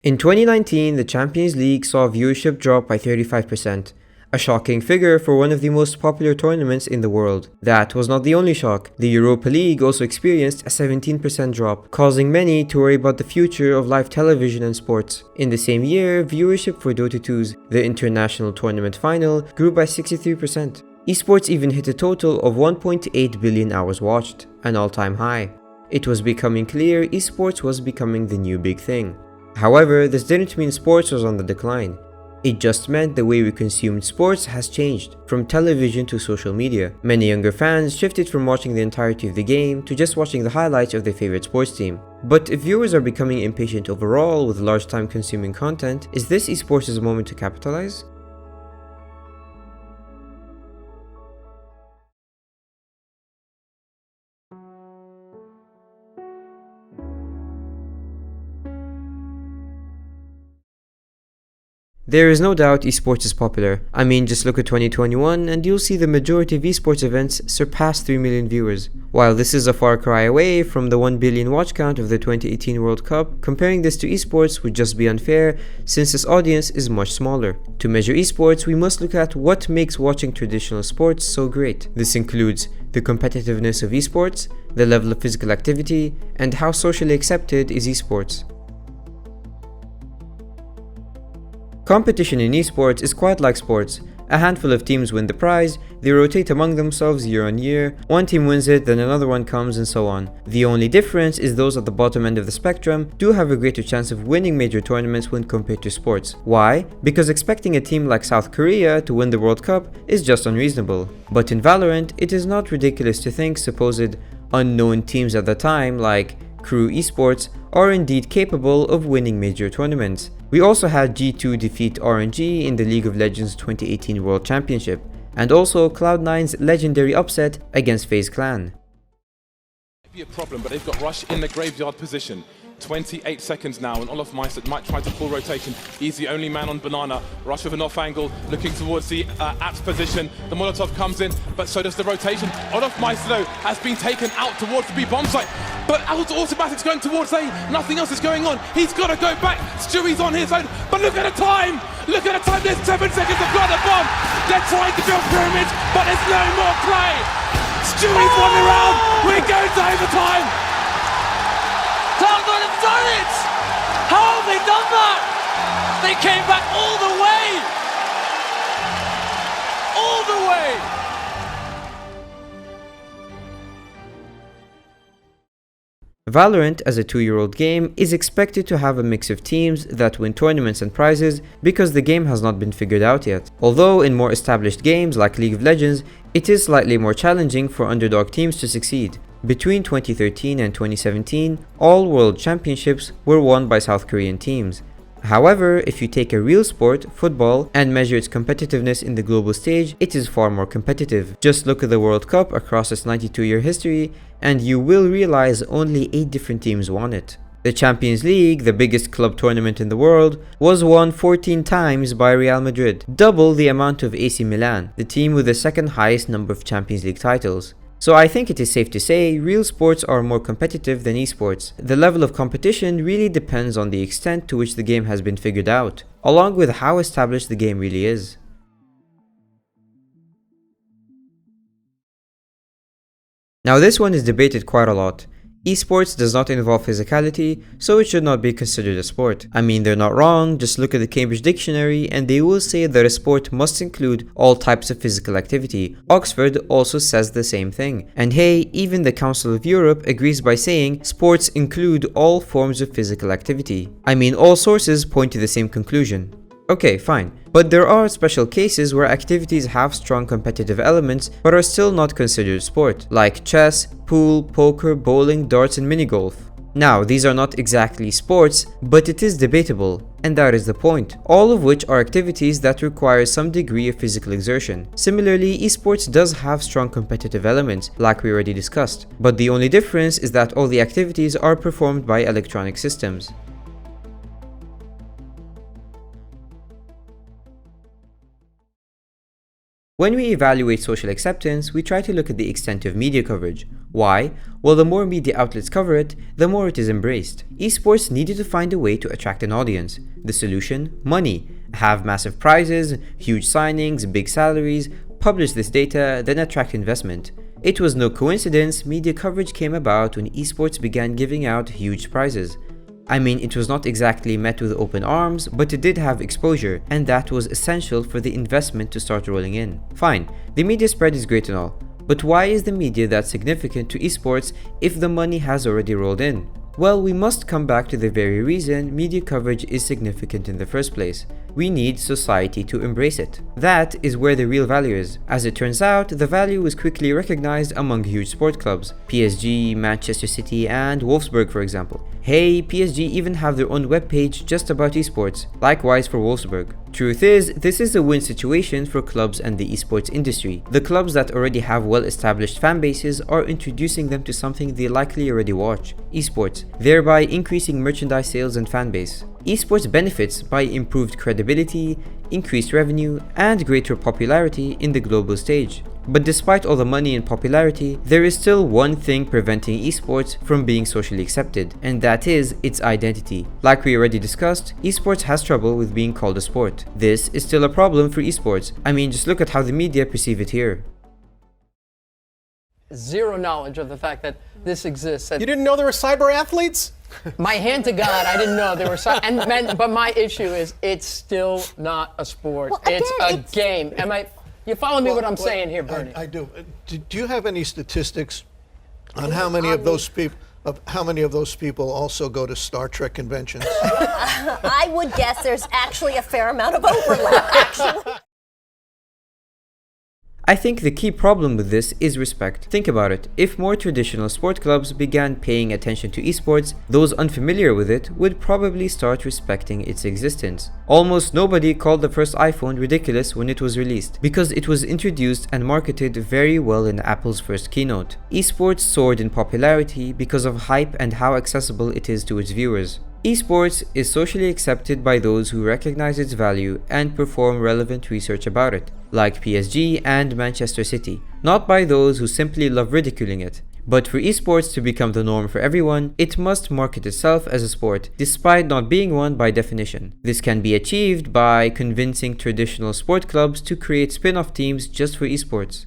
In 2019, the Champions League saw viewership drop by 35%, a shocking figure for one of the most popular tournaments in the world. That was not the only shock. The Europa League also experienced a 17% drop, causing many to worry about the future of live television and sports. In the same year, viewership for Dota 2's the international tournament final grew by 63%. Esports even hit a total of 1.8 billion hours watched, an all-time high. It was becoming clear esports was becoming the new big thing. However, this didn't mean sports was on the decline. It just meant the way we consumed sports has changed, from television to social media. Many younger fans shifted from watching the entirety of the game to just watching the highlights of their favorite sports team. But if viewers are becoming impatient overall with large time consuming content, is this esports' moment to capitalize? There is no doubt esports is popular. I mean, just look at 2021 and you'll see the majority of esports events surpass 3 million viewers. While this is a far cry away from the 1 billion watch count of the 2018 World Cup, comparing this to esports would just be unfair since this audience is much smaller. To measure esports, we must look at what makes watching traditional sports so great. This includes the competitiveness of esports, the level of physical activity, and how socially accepted is esports. Competition in esports is quite like sports. A handful of teams win the prize, they rotate among themselves year on year, one team wins it, then another one comes, and so on. The only difference is those at the bottom end of the spectrum do have a greater chance of winning major tournaments when compared to sports. Why? Because expecting a team like South Korea to win the World Cup is just unreasonable. But in Valorant, it is not ridiculous to think supposed unknown teams at the time, like Crew Esports, are indeed capable of winning major tournaments. We also had G2 defeat RNG in the League of Legends 2018 World Championship, and also Cloud9's legendary upset against FaZe Clan. Be a problem, but they've got Rush in the graveyard position. 28 seconds now, and Olaf Meister might try to pull rotation. He's the only man on Banana. Rush with an off angle, looking towards the Apps position. The Molotov comes in, but so does the rotation. Olaf Meister, though, has been taken out towards the B bomb site. But automatic's going towards A. Nothing else is going on. He's got to go back. Stewie's on his own. But look at the time. Look at the time. There's 7 seconds to plant a bomb. They're trying to build pyramids, but there's no more play. Stewie's won the round. We're going to overtime. Cloud9 have done it! How have they done that? They came back all the way! All the way! Valorant, as a 2-year-old game, is expected to have a mix of teams that win tournaments and prizes because the game has not been figured out yet. Although in more established games like League of Legends, it is slightly more challenging for underdog teams to succeed. Between 2013 and 2017, all world championships were won by South Korean teams. However, if you take a real sport, football, and measure its competitiveness in the global stage, it is far more competitive. Just look at the World Cup across its 92-year history, and you will realize only 8 different teams won it. The Champions League, the biggest club tournament in the world, was won 14 times by Real Madrid, double the amount of AC Milan, the team with the second highest number of Champions League titles. So I think it is safe to say real sports are more competitive than esports. The level of competition really depends on the extent to which the game has been figured out, along with how established the game really is. Now this one is debated quite a lot. Esports does not involve physicality, so it should not be considered a sport. I mean, they're not wrong, just look at the Cambridge Dictionary and they will say that a sport must include all types of physical activity. Oxford also says the same thing. And hey, even the Council of Europe agrees by saying sports include all forms of physical activity. I mean, all sources point to the same conclusion. Okay, fine. But there are special cases where activities have strong competitive elements but are still not considered sport, like chess, pool, poker, bowling, darts, and minigolf. Now, these are not exactly sports, but it is debatable, and that is the point, all of which are activities that require some degree of physical exertion. Similarly, esports does have strong competitive elements, like we already discussed, but the only difference is that all the activities are performed by electronic systems. When we evaluate social acceptance, we try to look at the extent of media coverage. Why? Well, the more media outlets cover it, the more it is embraced. Esports needed to find a way to attract an audience. The solution? Money. Have massive prizes, huge signings, big salaries, publish this data, then attract investment. It was no coincidence media coverage came about when esports began giving out huge prizes. I mean, it was not exactly met with open arms, but it did have exposure, and that was essential for the investment to start rolling in. Fine, the media spread is great and all, but why is the media that significant to esports if the money has already rolled in? Well, we must come back to the very reason media coverage is significant in the first place. We need society to embrace it. That is where the real value is. As it turns out, the value was quickly recognized among huge sport clubs. PSG, Manchester City, and Wolfsburg, for example. Hey, PSG even have their own webpage just about esports. Likewise for Wolfsburg. Truth is, this is a win situation for clubs and the esports industry. The clubs that already have well-established fan bases are introducing them to something they likely already watch, esports, thereby increasing merchandise sales and fan base. Esports benefits by improved credibility, increased revenue, and greater popularity in the global stage. But despite all the money and popularity, there is still one thing preventing esports from being socially accepted, and that is its identity. Like we already discussed, esports has trouble with being called a sport. This is still a problem for esports. I mean, just look at how the media perceive it here. Zero knowledge of the fact that this exists. You didn't know there were cyber athletes? My hand to God, I didn't know there were. But my issue is, it's still not a sport. Well, again, it's a game. You follow me what I'm saying here, Bernie? I do. Do you have any statistics on how many of those people also go to Star Trek conventions? I would guess there's actually a fair amount of overlap, actually. I think the key problem with this is respect. Think about it. If more traditional sport clubs began paying attention to esports, those unfamiliar with it would probably start respecting its existence. Almost nobody called the first iPhone ridiculous when it was released, because it was introduced and marketed very well in Apple's first keynote. Esports soared in popularity because of hype and how accessible it is to its viewers. Esports is socially accepted by those who recognize its value and perform relevant research about it, like PSG and Manchester City, not by those who simply love ridiculing it. But for esports to become the norm for everyone, it must market itself as a sport, despite not being one by definition. This can be achieved by convincing traditional sport clubs to create spin-off teams just for esports.